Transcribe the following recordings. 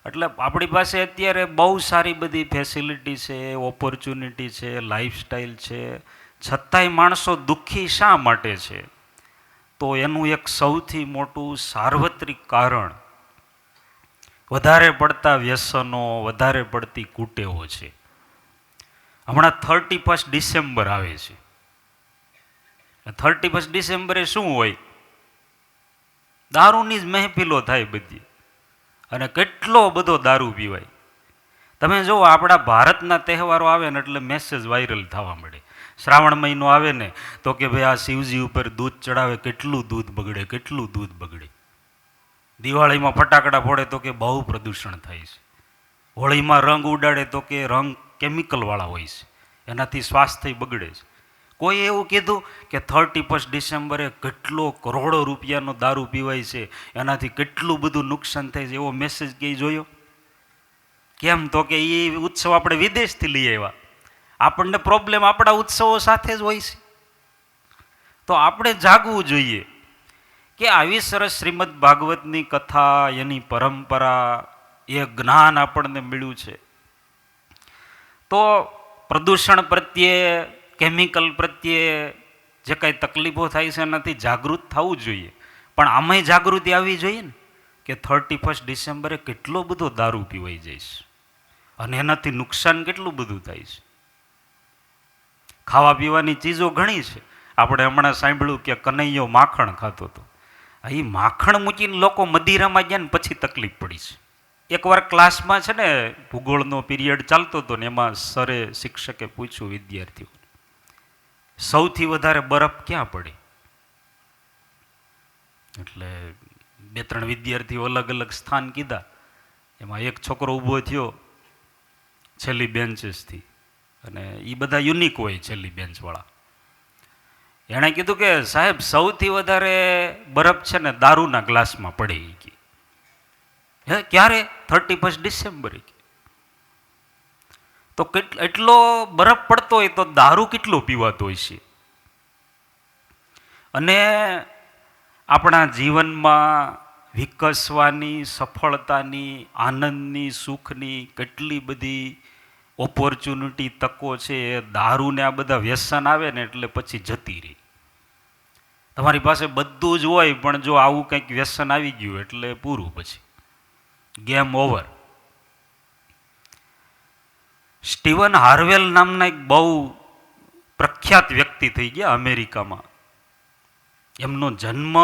એટલે આપણી પાસે અત્યારે બહુ સારી બધી ફેસિલિટી છે, ઓપોર્ચ્યુનિટી છે, લાઈફસ્ટાઈલ છે, છતાંય માણસો દુઃખી શા માટે છે? તો એનું એક સૌથી મોટું સાર્વત્રિક કારણ વધારે પડતા વ્યસનો, વધારે પડતી કુટેવો છે. હમણાં 31 ડિસેમ્બર આવે છે. 31 ડિસેમ્બરે શું હોય? દારૂની જ મહેફિલો થાય બધી, અને કેટલો બધો દારૂ પીવાય. તમે જુઓ, આપણા ભારતના તહેવારો આવે ને એટલે મેસેજ વાયરલ થવા મળે. શ્રાવણ મહિનો આવે ને તો કે ભાઈ આ શિવજી ઉપર દૂધ ચડાવે, કેટલું દૂધ બગડે, કેટલું દૂધ બગડે. દિવાળીમાં ફટાકડા ફોડે તો કે બહુ પ્રદૂષણ થાય છે. હોળીમાં રંગ ઉડાડે તો કે રંગ કેમિકલવાળા હોય છે, એનાથી સ્વાસ્થ્ય બગડે છે. કોઈ એવું કીધું કે 31 ડિસેમ્બરે કેટલો કરોડો રૂપિયાનો દારૂ પીવાય છે, એનાથી કેટલું બધું નુકસાન થાય છે, એવો મેસેજ ક્યાંય જોયો? કેમ? તો કે એ ઉત્સવ આપણે વિદેશથી લઈ આવ્યા. આપણને પ્રોબ્લેમ આપણા ઉત્સવો સાથે જ હોય છે. તો આપણે જાગવું જોઈએ કે આવી સરસ શ્રીમદ ભાગવતની કથા, એની પરંપરા, એ જ્ઞાન આપણને મળ્યું છે. તો પ્રદૂષણ પ્રત્યે, કેમિકલ પ્રત્યે જે કાંઈ તકલીફો થાય છે એનાથી જાગૃત થવું જોઈએ. પણ આમાંય જાગૃતિ આવવી જોઈએ ને કે 31 ડિસેમ્બરે કેટલો બધો દારૂ પીવાઈ જાય છે અને એનાથી નુકસાન કેટલું બધું થાય છે. ખાવા પીવાની ચીજો ઘણી છે. આપણે હમણાં સાંભળ્યું કે કનૈયો માખણ ખાતો હતો. એ માખણ મૂકીને લોકો મદિરામાં ગયા ને પછી તકલીફ પડી છે. એકવાર ક્લાસમાં છે ને ભૂગોળનો પીરિયડ ચાલતો હતો ને એમાં સરે, શિક્ષકે પૂછ્યું વિદ્યાર્થીઓ, સૌથી વધારે બરફ ક્યાં પડે? એટલે 2-3 વિદ્યાર્થીઓ અલગ અલગ સ્થાન કીધા. એમાં એક છોકરો ઊભો થયો છેલ્લી બેન્ચીસથી, અને એ બધા યુનિક હોય છેલ્લી બેન્ચવાળા. એણે કીધું કે સાહેબ, સૌથી વધારે બરફ છે ને દારૂના ગ્લાસમાં પડે. હે, ક્યારે? 31 ડિસેમ્બરે. તો એટલો બરફ પડતો હોય તો દારૂ કેટલો પીવાતો હોય છે? અને આપણા જીવનમાં વિકસવાની, સફળતાની, આનંદની, સુખની કેટલી બધી ઓપોર્ચ્યુનિટી, તકો છે, એ દારૂને આ બધા વ્યસન આવે ને એટલે પછી જતી રહી. તમારી પાસે બધું જ હોય પણ જો આવું કંઈક વ્યસન આવી ગયું એટલે પૂરું, પછી ગેમ ઓવર. સ્ટીવન હાર્વેલ નામના એક બહુ પ્રખ્યાત વ્યક્તિ થઈ ગયા અમેરિકામાં. એમનો જન્મ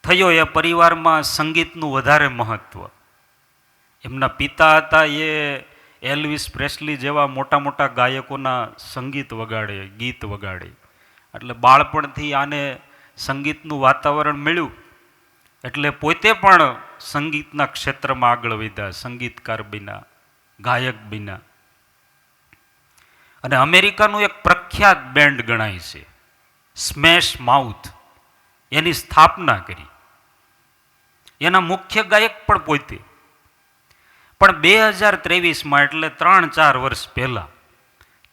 થયો એ પરિવારમાં સંગીતનું વધારે મહત્વ. એમના પિતા હતા એ એલ્વિસ પ્રેસ્લી જેવા મોટા મોટા ગાયકોના સંગીત વગાડે, ગીત વગાડે. એટલે બાળપણથી આને સંગીતનું વાતાવરણ મળ્યું એટલે પોતે પણ સંગીતના ક્ષેત્રમાં આગળ વધ્યા, સંગીતકાર બન્યા, ગાયક બન્યા. અને અમેરિકાનું એક પ્રખ્યાત બેન્ડ ગણાય છે સ્મેશ માઉથ, એની સ્થાપના કરી. એના મુખ્ય ગાયક પણ પોતે. પણ 2023માં એટલે 3-4 વર્ષ પહેલા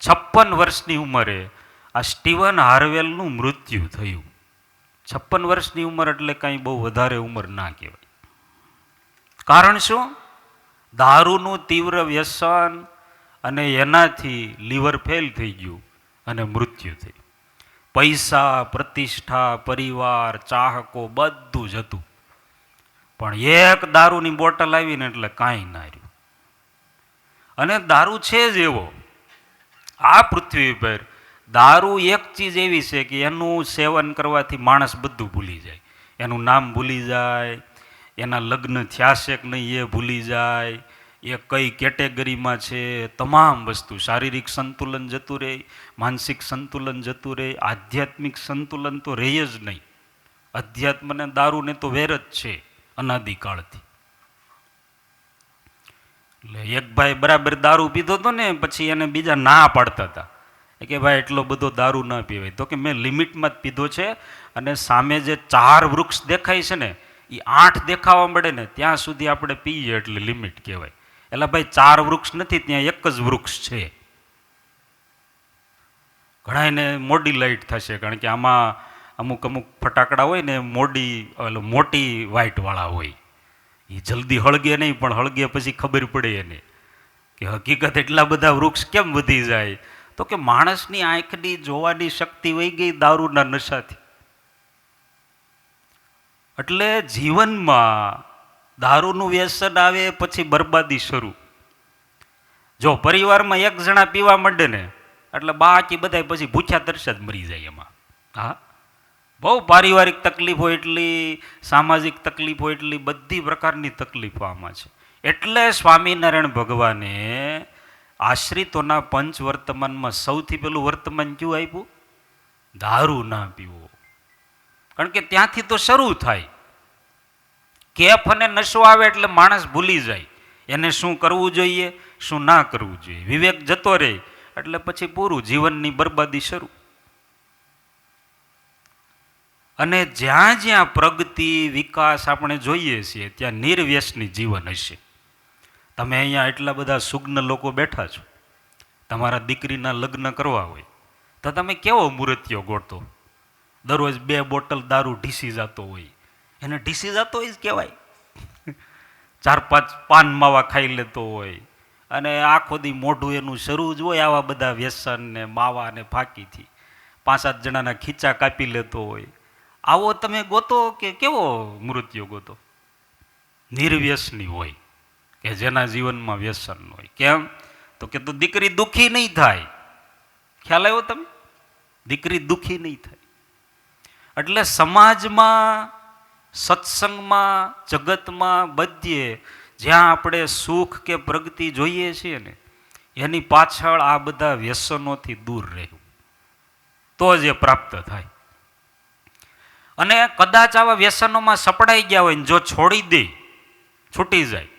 56 વર્ષની ઉંમરે આ સ્ટીવન હાર્વેલનું મૃત્યુ થયું. 56 વર્ષની ઉંમર એટલે કાંઈ બહુ વધારે ઉંમર ના કહેવાય. કારણ શું? દારૂનું તીવ્ર વ્યસન, અને એનાથી લીવર ફેલ થઈ ગયું અને મૃત્યુ થયું. પૈસા, પ્રતિષ્ઠા, પરિવાર, ચાહકો બધું જ હતું, પણ એક દારૂની બોટલ આવીને એટલે કાંઈ ના રહ્યું. અને દારૂ છે જ એવો, આ પૃથ્વી પર દારૂ એક ચીજ એવી છે કે એનું સેવન કરવાથી માણસ બધું ભૂલી જાય. એનું નામ ભૂલી જાય, એના લગ્ન થયા છે કે નહીં એ ભૂલી જાય, એ કઈ કેટેગરીમાં છે, તમામ વસ્તુ. શારીરિક સંતુલન જતું રહે, માનસિક સંતુલન જતું રહે, આધ્યાત્મિક સંતુલન તો રહે જ નહીં. અધ્યાત્મને દારૂને તો વેર જ છે અનાદિકાળથી. એટલે એક ભાઈ બરાબર દારૂ પીધો હતો ને, પછી એને બીજા ના પાડતા હતા કે ભાઈ એટલો બધો દારૂ ન પીવાય. તો કે મેં લિમિટમાં જ પીધો છે, અને સામે જે 4 વૃક્ષ દેખાય છે ને એ 8 દેખાવા મળે ને ત્યાં સુધી આપણે પીએ એટલે લિમિટ કહેવાય. એટલે ભાઈ 4 વૃક્ષ નથી, ત્યાં એક જ વૃક્ષ છે. ઘણાને મોડી લાઇટ થશે, કારણ કે આમાં અમુક ફટાકડા હોય ને મોટી વાઇટવાળા હોય, એ જલ્દી હળગે નહીં, પણ હળગે પછી ખબર પડે એને કે હકીકત એટલા બધા વૃક્ષ કેમ વધી જાય. તો કે માણસની આંખની જોવાની શક્તિ વહી ગઈ દારૂના નશાથી. એટલે જીવનમાં દારૂનું વ્યસન આવે પછી બરબાદી શરૂ. જો પરિવારમાં એક જણા પીવા માંડે ને એટલે બાકી બધા પછી ભૂખ્યા તરસ્યા જ મરી જાય એમાં. હા, બહુ પારિવારિક તકલીફો એટલી, સામાજિક તકલીફો એટલી, બધી પ્રકારની તકલીફો આમાં છે. એટલે સ્વામિનારાયણ ભગવાને આશ્રિતોના પંચ વર્તમાનમાં સૌથી પેલું વર્તમાન કયું આપ્યું? દારૂ ના પીવો. કારણ કે ત્યાંથી તો શરૂ થાય. કેફ અને નશો આવે એટલે માણસ ભૂલી જાય એને શું કરવું જોઈએ, શું ના કરવું જોઈએ. વિવેક જતો રહે એટલે પછી પૂરું, જીવનની બરબાદી શરૂ. અને જ્યાં જ્યાં પ્રગતિ વિકાસ આપણે જોઈએ છીએ ત્યાં નિર્વ્યસની જીવન હશે. તમે અહીંયા એટલા બધા સુગ્ન લોકો બેઠા છો, તમારા દીકરીના લગ્ન કરવા હોય તો તમે કેવો મૂર્તિઓ ગોળતો? દરરોજ 2 બોટલ દારૂ ઢીસી જતો હોય, એને ઢીસી જતો હોય જ કહેવાય. 4-5 પાન માવા ખાઈ લેતો હોય અને આખો દી મોઢું એનું શરૂ જ હોય આવા બધા વ્યસન ને માવા ને ફાંકીથી. 5-7 જણાના ખીચા કાપી લેતો હોય. આવો તમે ગોતો કે કેવો મૃત્યુ ગોતો? નિર્વ્યસની હોય કે જેના જીવનમાં વ્યસન હોય. કેમ? તો કે તો દીકરી દુઃખી નહીં થાય. ખ્યાલ આવ્યો તમે? દીકરી દુઃખી નહીં થાય. એટલે સમાજમાં, સત્સંગમાં, જગતમાં, બધે જ્યાં આપણે સુખ કે પ્રગતિ જોઈએ છીએ ને એની પાછળ આ બધા વ્યસનોથી દૂર રહેવું, તો જ એ પ્રાપ્ત થાય. અને કદાચ આવા વ્યસનોમાં સપડાઈ ગયા હોય ને જો છોડી દે, છૂટી જાય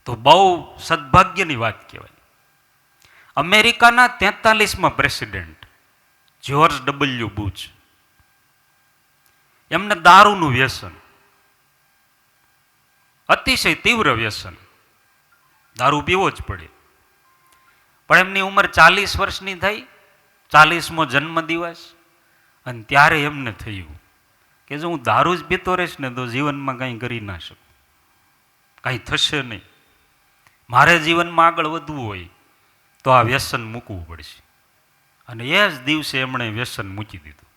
તો બહુ સદભાગ્યની વાત કહેવાય. અમેરિકાના 43મા પ્રેસિડેન્ટ જ્યોર્જ ડબલ્યુ બુશ, એમને દારૂનું વ્યસન, અતિશય તીવ્ર વ્યસન, દારૂ પીવો જ પડે. પણ એમની ઉંમર 40 વર્ષની થઈ, 40મો જન્મદિવસ, અને ત્યારે એમને થયું કે જો હું દારૂ જ પીતો રહીશ ને તો જીવનમાં કંઈ કરી ના શકું, કંઈ થશે નહીં. મારે જીવનમાં આગળ વધવું હોય તો આ વ્યસન મૂકવું પડશે. અને એ જ દિવસે એમણે વ્યસન મૂકી દીધું.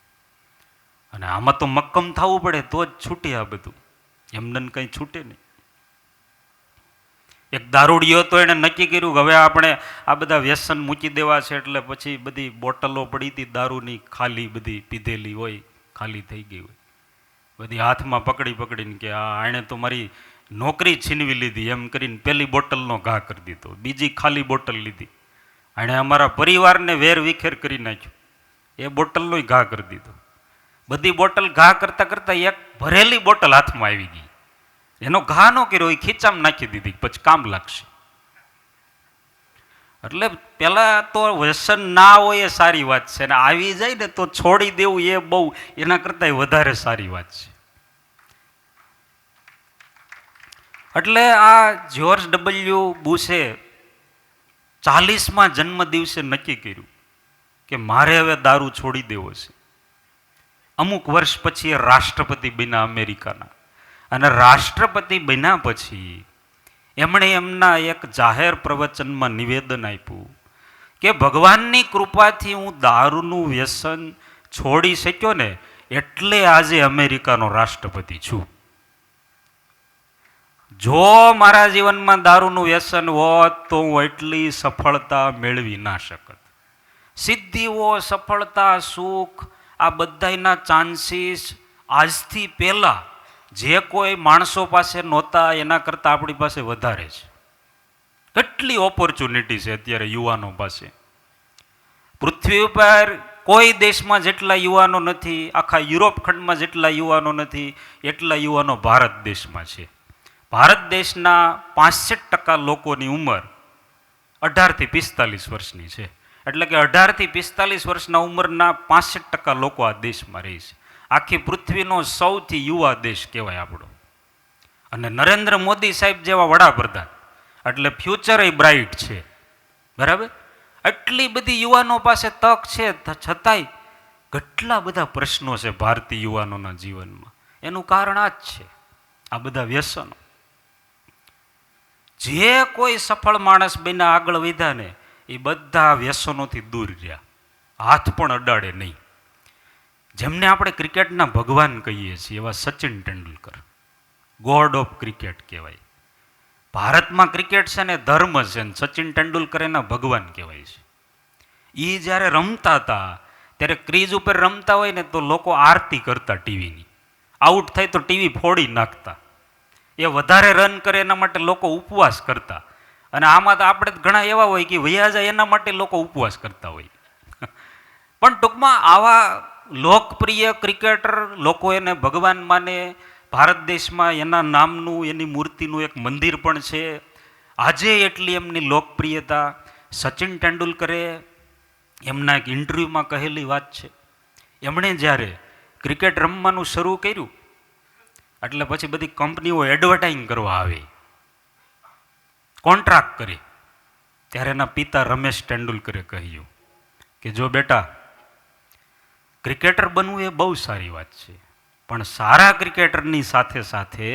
અને આમાં તો મક્કમ થવું પડે તો જ છૂટે આ બધું, એમને કંઈ છૂટે નહીં. એક દારૂડિયો તો એણે નક્કી કર્યું કે હવે આપણે આ બધા વ્યસન મૂકી દેવા છે. એટલે પછી બધી બોટલો પડી હતી દારૂની, ખાલી બધી પીધેલી હોય, ખાલી થઈ ગઈ હોય, બધી હાથમાં પકડી પકડીને કે આણે તો મારી નોકરી છીનવી લીધી એમ કરીને પેલી બોટલનો ઘા કરી દીધો, બીજી ખાલી બોટલ લીધી, આણે અમારા પરિવારને વેર વિખેર કરી નાખ્યો, એ બોટલનો ઘા કરી દીધો. બધી બોટલ ઘા કરતા કરતા એક ભરેલી બોટલ હાથમાં આવી ગઈ, એનો ઘા ન કર્યો, એ ખીચામાં નાખી દીધી, પછી કામ લાગશે. એટલે પેલા તો વ્યસન ના હોય એ સારી વાત છે, અને આવી જાય ને તો છોડી દેવું એ બહુ એના કરતા વધારે સારી વાત છે. એટલે આ જ્યોર્જ ડબલ્યુ બુશે 40મા જન્મ દિવસે નક્કી કર્યું કે મારે હવે દારૂ છોડી દેવો છે. અમુક વર્ષ પછી એ રાષ્ટ્રપતિ બન્યા અમેરિકાના, અને રાષ્ટ્રપતિ બન્યા પછી એમણે એમના એક જાહેર પ્રવચનમાં નિવેદન આપ્યું કે ભગવાનની કૃપાથી હું દારૂનું વ્યસન છોડી શક્યો ને એટલે આજે અમેરિકાનો રાષ્ટ્રપતિ છું. જો મારા જીવનમાં દારૂનું વ્યસન હોત તો હું એટલી સફળતા મેળવી ના શકત. સિદ્ધિઓ, સફળતા, સુખ, આ બધાના ચાન્સીસ આજથી પહેલા જે કોઈ માણસો પાસે નહોતા એના કરતાં આપણી પાસે વધારે છે. કેટલી ઓપોર્ચ્યુનિટી છે અત્યારે યુવાનો પાસે. પૃથ્વી ઉપર કોઈ દેશમાં જેટલા યુવાનો નથી, આખા યુરોપ ખંડમાં જેટલા યુવાનો નથી, એટલા યુવાનો ભારત દેશમાં છે. ભારત દેશના 65% લોકોની ઉંમર 18 થી 45 વર્ષની છે. એટલે કે 18 થી 45 વર્ષના ઉંમરના 65% લોકો આ દેશમાં રહે છે. આખી પૃથ્વીનો સૌથી યુવા દેશ કહેવાય આપણો. અને નરેન્દ્ર મોદી સાહેબ જેવા વડાપ્રધાન એટલે ફ્યુચર એ બ્રાઇટ છે. બરાબર? આટલી બધી યુવાનો પાસે તક છે, છતાંય કેટલા બધા પ્રશ્નો છે ભારતીય યુવાનોના જીવનમાં. એનું કારણ આ જ છે, આ બધા વ્યસનો. જે કોઈ સફળ માણસ બન્યા આગળ વધ્યા ને એ બધા વ્યસનોથી દૂર રહ્યા, હાથ પણ અડાડે નહીં. જેમને આપણે ક્રિકેટના ભગવાન કહીએ છીએ એવા Sachin Tendulkar, God of cricket કહેવાય. ભારતમાં ક્રિકેટ છે ને ધર્મ છે, ને સચિન તેંડુલકર એના ભગવાન કહેવાય છે. એ જ્યારે રમતા હતા ત્યારે ક્રીઝ ઉપર રમતા હોય ને તો લોકો આરતી કરતા ટીવીની, આઉટ થાય તો ટીવી ફોડી નાખતા. એ વધારે રન કરે એના માટે લોકો ઉપવાસ કરતા. અને આમાં તો આપણે ઘણા એવા હોય કે વૈયા જાય એના માટે લોકો ઉપવાસ કરતા હોય. પણ ટૂંકમાં આવા લોકપ્રિય ક્રિકેટર, લોકો એને ભગવાન માને. ભારત દેશમાં એના નામનું, એની મૂર્તિનું એક મંદિર પણ છે. આજે એટલી એમની લોકપ્રિયતા. સચિન તેંડુલકરે એમના એક ઇન્ટરવ્યૂમાં કહેલી વાત છે, એમણે જ્યારે ક્રિકેટ રમવાનું શરૂ કર્યું એટલે પછી બધી કંપનીઓ એડવર્ટાઇઝ કરવા આવે, કોન્ટ્રાક્ટ કરી. ત્યારે એના પિતા રમેશ તેંડુલકરે કહ્યું કે જો બેટા, ક્રિકેટર બનવું એ બહુ સારી વાત છે, પણ સારા ક્રિકેટરની સાથે સાથે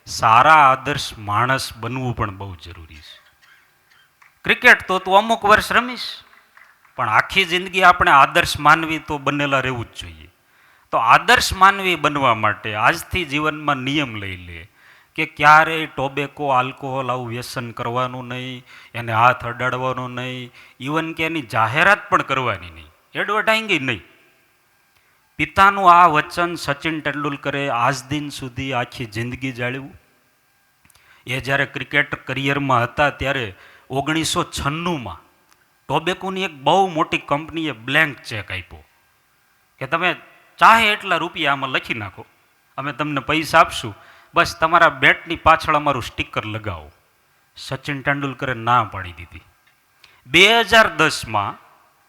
સારા આદર્શ માણસ બનવું પણ બહુ જરૂરી છે. ક્રિકેટ તો તું અમુક વર્ષ રમીશ, પણ આખી જિંદગી આપણે આદર્શ માનવી તો બનેલા રહેવું જ જોઈએ. તો આદર્શ માનવી બનવા માટે આજથી જીવનમાં નિયમ લઈ લે કે ક્યારેય ટોબેકો, આલ્કોહોલ આવું વ્યસન કરવાનું નહીં, એને હાથ અડાડવાનો નહીં, ઇવન કે એની જાહેરાત પણ કરવાની નહીં, એડવર્ટાઇઝિંગ નહીં. પિતાનું આ વચન સચિન તેંડુલકરે આજ દિન સુધી આખી જિંદગી જાળવ્યું. એ જ્યારે ક્રિકેટ કરિયરમાં હતા ત્યારે 1996માં ટોબેકોની એક બહુ મોટી કંપનીએ બ્લેન્ક ચેક આપ્યો કે તમે ચાહે એટલા રૂપિયા આમાં લખી નાખો, અમે તમને પૈસા આપશું, બસ તમારા બેટની પાછળ અમારું સ્ટીકર લગાવો. સચિન તેંડુલકરે ના પાડી દીધી. 2010માં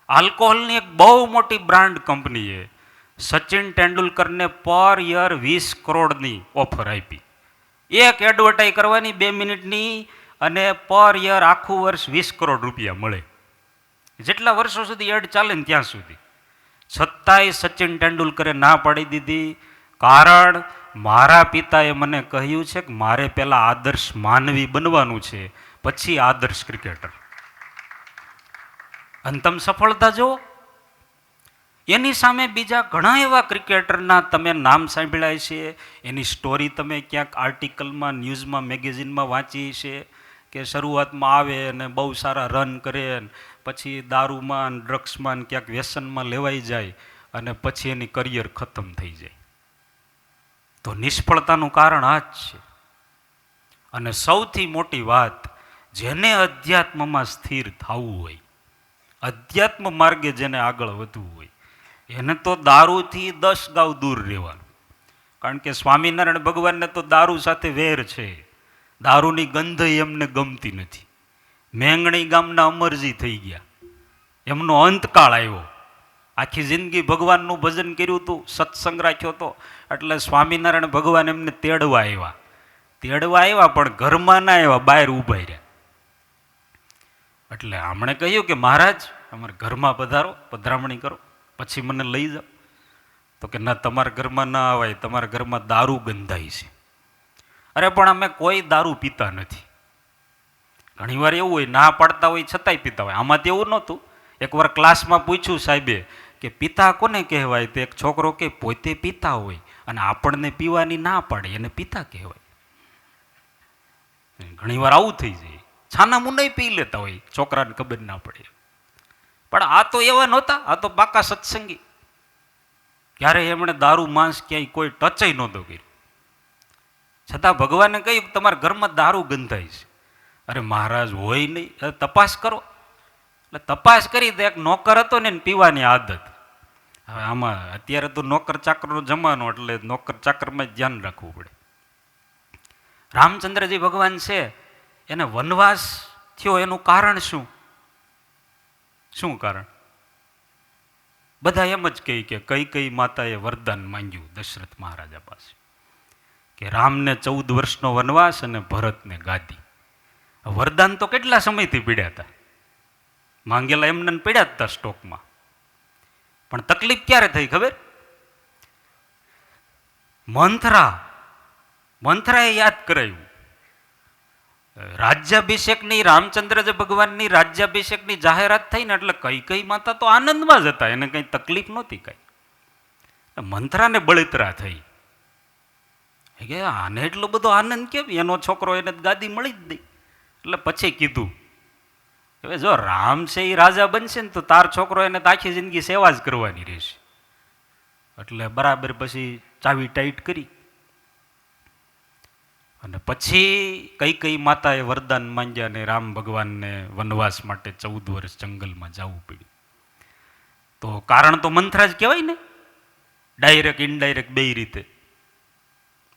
આલ્કોહોલની એક બહુ મોટી બ્રાન્ડ કંપનીએ સચિન તેંડુલકરને પર યર 20 કરોડની ઓફર આપી. એક એડવર્ટાઇઝ કરવાની 2 મિનિટની, અને પર યર આખું વર્ષ 20 કરોડ રૂપિયા મળે. જેટલા વર્ષો સુધી એડ ચાલે ને ત્યાં સુધી. છતાંય સચિન તેંડુલકરે ના પાડી દીધી. કારણ, મારા પિતાએ મને કહ્યું છે કે મારે પહેલાં આદર્શ માનવી બનવાનું છે, પછી આદર્શ ક્રિકેટર. અને તમે સફળતા જુઓ. એની સામે બીજા ઘણા એવા ક્રિકેટરના તમે નામ સાંભળ્યા છે, એની સ્ટોરી તમે ક્યાંક આર્ટિકલમાં, ન્યૂઝમાં, મેગેઝિનમાં વાંચી છે કે શરૂઆતમાં આવે અને બહુ સારા રન કરે, પછી દારૂમાં, ડ્રગ્સમાં, ક્યાંક વ્યસનમાં લેવાઈ જાય અને પછી એની કરિયર ખતમ થઈ જાય. તો નિષ્ફળતાનું કારણ આ જ છે. અને સૌથી મોટી વાત, જેને અધ્યાત્મમાં સ્થિર થવું હોય, અધ્યાત્મ માર્ગે જેને આગળ વધવું હોય, એને તો દારૂથી 10 ગાઉ દૂર રહેવાનું. કારણ કે સ્વામિનારાયણ ભગવાનને તો દારૂ સાથે વેર છે. દારૂની ગંધ એમને ગમતી નથી. મેંગણી ગામના અમરજી થઈ ગયા, એમનો અંતકાળ આવ્યો. આખી જિંદગી ભગવાનનું ભજન કર્યું હતું, સત્સંગ રાખ્યો હતો, એટલે સ્વામિનારાયણ ભગવાન એમને તેડવા આવ્યા. પણ ઘરમાં ના આવ્યા, બહાર ઊભા રહ્યા. એટલે આમણે કહ્યું કે મહારાજ, અમારા ઘરમાં પધારો, પધરામણી કરો, પછી મને લઈ જાઓ. તો કે ના, તમારા ઘરમાં ના આવાય, તમારા ઘરમાં દારૂ ગંધાય છે. અરે પણ અમે કોઈ દારૂ પીતા નથી. ઘણીવાર એવું હોય, ના પાડતા હોય છતાંય પીતા હોય. આમાં તો એવું નહોતું. એકવાર ક્લાસમાં પૂછ્યું સાહેબે કે પિતા કોને કહેવાય? તો એક છોકરો કે પોતે પીતા હોય અને આપણને પીવાની ના પાડે, એને પિતા કહેવાય. ઘણીવાર આવું થઈ જાય. છાના મુંડાઈ પી લેતા હોય, છોકરાને ખબર ના પડે. પણ આ તો એવા નહોતા, આ તો પાકા સત્સંગી. ક્યારે એમણે દારૂ માંસ ક્યાંય કોઈ ટચ નહોતો કર્યો. છતાં ભગવાને કહ્યું કે તમારા ઘરમાં દારૂ ગંધાય છે. અરે મહારાજ, હોય નહીં, તપાસ કરો. એટલે તપાસ કરી તો એક નોકર હતો ને, પીવાની આદત. હવે આમાં અત્યારે તો નોકર ચાકરનો જમાનો, એટલે નોકર ચાકરમાં જ ધ્યાન રાખવું પડે. રામચંદ્રજી ભગવાન છે, એને વનવાસ થયો, એનું કારણ શું? શું કારણ? બધા એમ જ કહે કે કઈ માતાએ વરદાન માંગ્યું દશરથ મહારાજા પાસે કે રામને 14 વર્ષનો વનવાસ અને ભરતને ગાદી. વરદાન તો કેટલા સમયથી પીડ્યા હતા, માંગેલા એમને પીડ્યા જ હતા સ્ટોકમાં. પણ તકલીફ ક્યારે થઈ ખબર? મંથરાએ યાદ કરાયું. રાજ્યાભિષેકની રામચંદ્રજી ભગવાનની રાજ્યાભિષેકની જાહેરાત થઈ ને એટલે કઈ કઈ માતા તો આનંદમાં જ હતા, એને કંઈ તકલીફ નહોતી કાંઈ. મંથરાને બળતરા થઈ કે આને એટલો બધો આનંદ કેમ, એનો છોકરો એને ગાદી મળી જ નહીં. એટલે પછી કીધું હવે જો રામ છે એ રાજા બનશે ને તો તાર છોકરો એને તો આખી જિંદગી સેવા જ કરવાની રહેશે. એટલે બરાબર પછી ચાવી ટાઈટ કરી અને પછી કઈ માતાએ વરદાન માંગ્યા ને રામ ભગવાનને વનવાસ માટે 14 વર્ષ જંગલમાં જવું પડ્યું. તો કારણ તો મંથરા જ કહેવાય ને, ડાયરેક્ટ ઇનડાયરેક્ટ બે રીતે.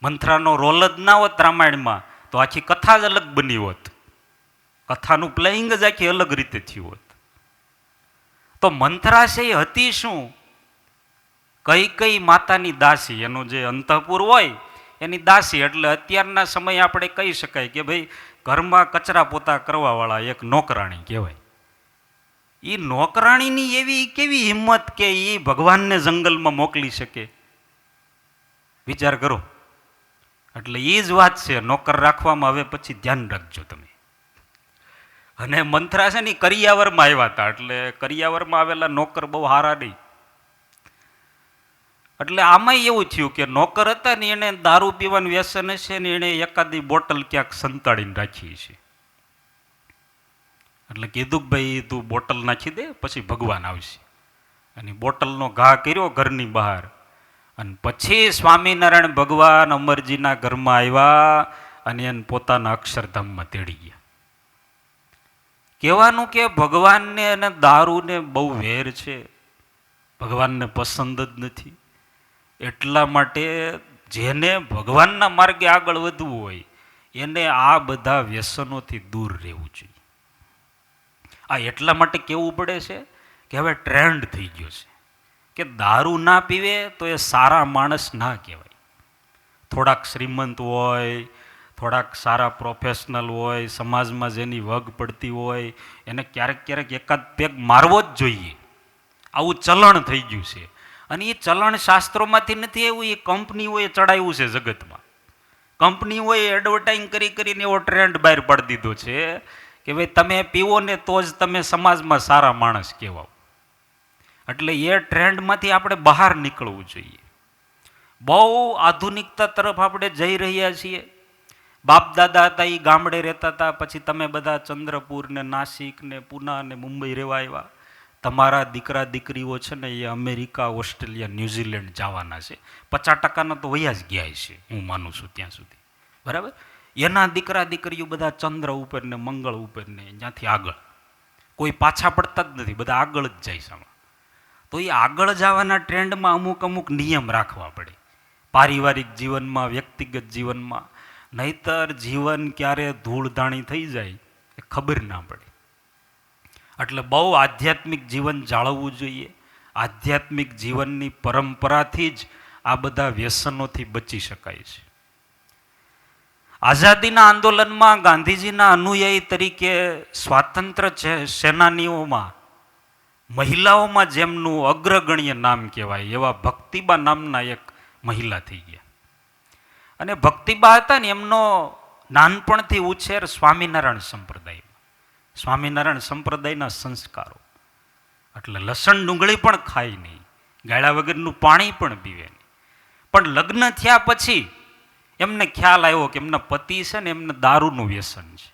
મંથરાનો રોલ જ ના હોત રામાયણમાં તો આખી કથા જ અલગ બની હોત, કથાનું પ્લેઇંગ જ આખી અલગ રીતે થયું હોત. તો મંથરા છે એ હતી શું? કઈ માતાની દાસી, એનો જે અંતઃપુર હોય એની દાસી. એટલે અત્યારના સમયે આપણે કહી શકાય કે ભાઈ ઘરમાં કચરા પોતા કરવાવાળા એક નોકરાણી કહેવાય. એ નોકરાણીની એવી કેવી હિંમત કે એ ભગવાનને જંગલમાં મોકલી શકે, વિચાર કરો. એટલે એ જ વાત છે, નોકર રાખવામાં હવે પછી ધ્યાન રાખજો તમે. અને મંથરા છે ને કરિયાવરમાં આવ્યા હતા, એટલે કરિયાવરમાં આવેલા નોકર બહુ હારા નહીં. એટલે આમાં એવું થયું કે નોકર હતા ને એને દારૂ પીવાનું વ્યસન છે ને એને એકાદી બોટલ ક્યાંક સંતાડીને રાખી છે. એટલે કીધું કે ભાઈ તું બોટલ નાખી દે પછી ભગવાન આવશે. અને બોટલનો ઘા કર્યો ઘરની બહાર અને પછી સ્વામિનારાયણ ભગવાન અમરજીના ઘરમાં આવ્યા અને એને પોતાના અક્ષરધામમાં તેડી ગયા. કહેવાનું કે ભગવાનને અને દારૂને બહુ વેર છે, ભગવાનને પસંદ જ નથી. એટલા માટે જેને ભગવાનના માર્ગે આગળ વધવું હોય એને આ બધા વ્યસનોથી દૂર રહેવું જોઈએ. આ એટલા માટે કહેવું પડે છે કે હવે ટ્રેન્ડ થઈ ગયો છે કે દારૂ ના પીવે તો એ સારા માણસ ના કહેવાય. થોડાક શ્રીમંત હોય, થોડાક સારા પ્રોફેશનલ હોય, સમાજમાં જેની વગ પડતી હોય એને ક્યારેક એકાદ પેગ મારવો જ જોઈએ. આવું ચલણ થઈ ગયું છે. અને એ ચલણ શાસ્ત્રોમાંથી નથી આવ્યું, એ કંપનીઓએ ચડાવ્યું છે જગતમાં. કંપનીઓએ એડવર્ટાઇઝ કરીને એવો ટ્રેન્ડ બહાર પાડી દીધો છે કે ભાઈ તમે પીવો ને તો જ તમે સમાજમાં સારા માણસ કહેવાઓ. એટલે એ ટ્રેન્ડમાંથી આપણે બહાર નીકળવું જોઈએ. બહુ આધુનિકતા તરફ આપણે જઈ રહ્યા છીએ. બાપ દાદા હતા એ ગામડે રહેતા હતા, પછી તમે બધા ચંદ્રપુર ને નાસિક ને પૂના ને મુંબઈ રહેવા આવ્યા. તમારા દીકરા દીકરીઓ છે ને એ અમેરિકા, ઓસ્ટ્રેલિયા, ન્યૂઝીલેન્ડ જવાના છે. 50% તો વયા જ ગયા છે, હું માનું છું ત્યાં સુધી. બરાબર? એના દીકરા દીકરીઓ બધા ચંદ્ર ઉપર ને મંગળ ઉપર ને ત્યાંથી આગળ, કોઈ પાછા પડતા જ નથી, બધા આગળ જ જાય છે. તો એ આગળ જવાના ટ્રેન્ડમાં અમુક નિયમ રાખવા પડે પારિવારિક જીવનમાં, વ્યક્તિગત જીવનમાં. નહીતર જીવન ક્યારે ધૂળધાણી થઈ જાય એ ખબર ના પડે. એટલે બહુ આધ્યાત્મિક જીવન જાળવવું જોઈએ. આધ્યાત્મિક જીવનની પરંપરાથી જ આ બધા વ્યસનોથી બચી શકાય છે. આઝાદીના આંદોલનમાં ગાંધીજીના અનુયાયી તરીકે સ્વાતંત્ર્ય સેનાનીઓમાં મહિલાઓમાં જેમનું અગ્રગણ્ય નામ કહેવાય એવા ભક્તિબા નામના એક મહિલા થઈ ગયા. અને ભક્તિબા હતા ને એમનો નાનપણથી ઉછેર સ્વામિનારાયણ સંપ્રદાયમાં, સ્વામિનારાયણ સંપ્રદાયના સંસ્કારો. એટલે લસણ ડુંગળી પણ ખાય નહીં, ગાળા વગરનું પાણી પણ પીવે નહીં. પણ લગ્ન થયા પછી એમને ખ્યાલ આવ્યો કે એમના પતિ છે ને એમને દારૂનું વ્યસન છે.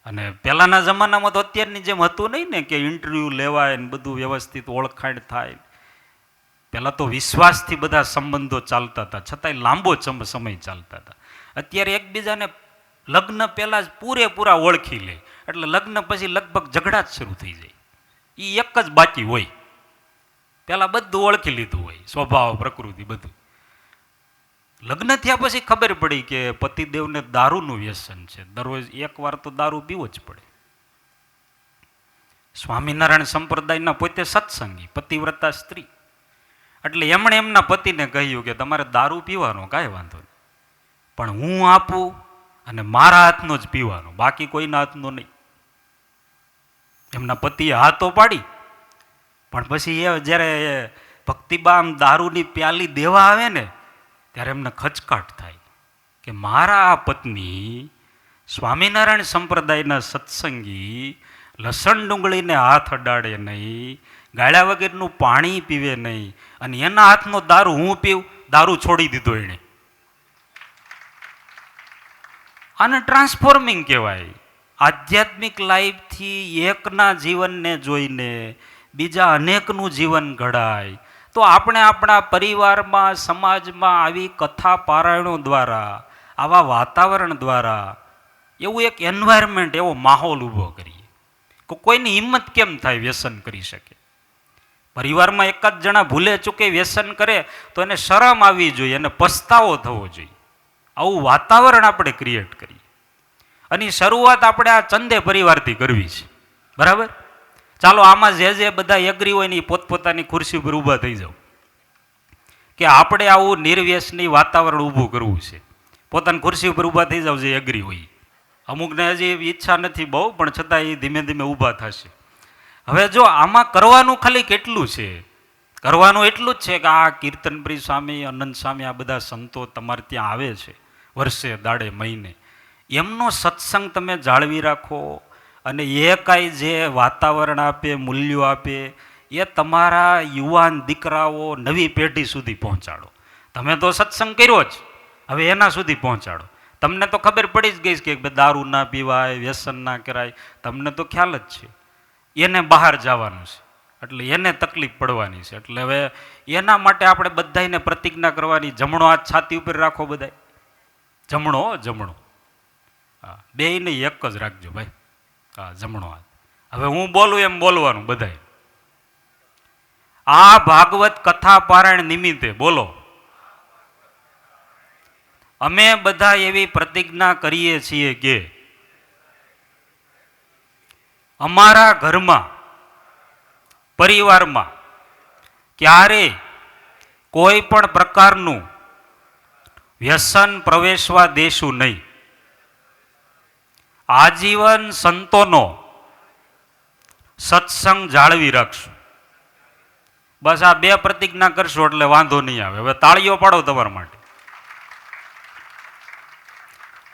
અને પહેલાંના જમાનામાં તો અત્યારની જેમ હતું નહીં ને કે ઇન્ટરવ્યૂ લેવાય ને બધું વ્યવસ્થિત ઓળખાણ થાય. પહેલાં તો વિશ્વાસથી બધા સંબંધો ચાલતા હતા, છતાંય લાંબો સમય ચાલતા હતા. અત્યારે એકબીજાને લગ્ન પહેલાં જ પૂરેપૂરા ઓળખી લે, એટલે લગ્ન પછી લગભગ ઝઘડા જ શરૂ થઈ જાય. એ એક જ બાકી હોય, પહેલાં બધું ઓળખી લીધું હોય, સ્વભાવ, પ્રકૃતિ બધું. લગ્ન થયા પછી ખબર પડી કે પતિદેવને દારૂનું વ્યસન છે, દરરોજ એકવાર તો દારૂ પીવો જ પડે. સ્વામિનારાયણ સંપ્રદાયના પોતે સત્સંગી, પતિવ્રતા સ્ત્રી. એટલે એમણે એમના પતિને કહ્યું કે તમારે દારૂ પીવાનો કાંઈ વાંધો નહીં, પણ હું આપું અને મારા હાથનો જ પીવાનો, બાકી કોઈના હાથનો નહીં. એમના પતિએ હા તો પાડી, પણ પછી એ જ્યારે ભક્તિબા આમ દારૂની પ્યાલી દેવા આવે ને ત્યારે એમને ખચકાટ થાય કે મારા આ પત્ની સ્વામિનારાયણ સંપ્રદાયના સત્સંગી લસણ ડુંગળીને હાથ અડાડે નહીં, ગાળ્યા વગરનું પાણી પીવે નહીં, અને એના હાથનો દારૂ હું પીવું, દારૂ છોડી દીધો એણે. આને ટ્રાન્સફોર્મિંગ કહેવાય. આધ્યાત્મિક લાઈફથી એકના જીવનને જોઈને બીજા અનેકનું જીવન ઘડાય. તો આપણે આપણા પરિવારમાં, સમાજમાં આવી કથા પારાયણો દ્વારા, આવા વાતાવરણ દ્વારા એવું એક એન્વાયરમેન્ટ, એવો માહોલ ઊભો કરીએ કે કોઈની હિંમત કેમ થાય વ્યસન કરી શકે. પરિવારમાં એકાદ જણા ભૂલે ચૂકે વ્યસન કરે તો એને શરમ આવવી જોઈએ, એને પસ્તાવો થવો જોઈએ. આવું વાતાવરણ આપણે ક્રિએટ કરીએ. અને શરૂઆત આપણે આ ચંદે પરિવારથી કરવી છે. બરાબર? ચાલો આમાં જે બધા એગ્રી હોય ને એ પોતપોતાની ખુરશી ઉપર ઊભા થઈ જાઓ કે આપણે આવું નિર્વ્યસની વાતાવરણ ઊભું કરવું છે. પોતાની ખુરશી ઉપર ઊભા થઈ જાઓ જે એગ્રી હોય. અમુકને હજી ઈચ્છા નથી બહુ, પણ છતાં એ ધીમે ધીમે ઊભા થશે. હવે જો આમાં કરવાનું ખાલી કેટલું છે, કરવાનું એટલું જ છે કે આ કીર્તનપ્રિય સ્વામી, અનંત સ્વામી, આ બધા સંતો તમારે ત્યાં આવે છે વર્ષે દાડે મહિને, એમનો સત્સંગ તમે જાળવી રાખો. અને એ કાંઈ જે વાતાવરણ આપે, મૂલ્યો આપે, એ તમારા યુવાન દીકરાઓ, નવી પેઢી સુધી પહોંચાડો. તમે તો સત્સંગ કર્યો જ, હવે એના સુધી પહોંચાડો. તમને તો ખબર પડી જ ગઈ કે દારૂ ના પીવાય, વ્યસન ના કરાય, તમને તો ખ્યાલ જ છે. એને બહાર જવાનું છે, એટલે એને તકલીફ પડવાની છે. એટલે હવે એના માટે આપણે બધાને પ્રતિજ્ઞા કરવાની. જમણો હાથ છાતી ઉપર રાખો બધાય. જમણો, જમણો. હા, બેયને એક જ રાખજો ભાઈ. હા, જમણો હાથ. હવે હું બોલું એમ બોલવાનું બધાય. આ ભાગવત કથા પારાયણ નિમિત્તે બોલો. અમે બધા એવી પ્રતિજ્ઞા કરીએ છીએ કે અમારા ઘરમાં, પરિવારમાં ક્યારેય કોઈ પણ પ્રકારનું વ્યસન પ્રવેશવા દેશું નહીં. આજીવન સંતોનો સત્સંગ જાળવી રાખશું. બસ આ બે પ્રતિજ્ઞા કરશો એટલે વાંધો નહીં આવે. હવે તાળીઓ પાડો તમારા માટે.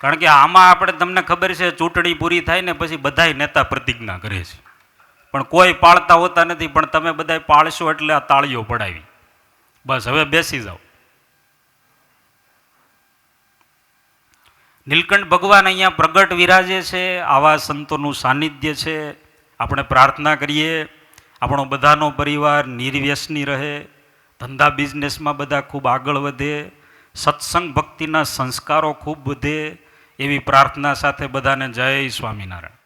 કારણ કે આમાં આપણે, તમને ખબર છે, ચૂંટણી પૂરી થાય ને પછી બધાય નેતા પ્રતિજ્ઞા કરે છે, પણ કોઈ પાળતા હોતા નથી. પણ તમે બધા પાળશો એટલે આ તાળીઓ પડાવી. બસ હવે બેસી જાઓ. નીલકંઠ ભગવાન અહીંયા પ્રગટ વિરાજે છે, આવા સંતોનું સાનિધ્ય છે. આપણે પ્રાર્થના કરીએ આપણો બધાનો પરિવાર નિર્વ્યસની રહે, ધંધા બિઝનેસમાં બધા ખૂબ આગળ વધે, સત્સંગ ભક્તિના સંસ્કારો ખૂબ વધે, એવી પ્રાર્થના સાથે બધાને જય સ્વામિનારાયણ.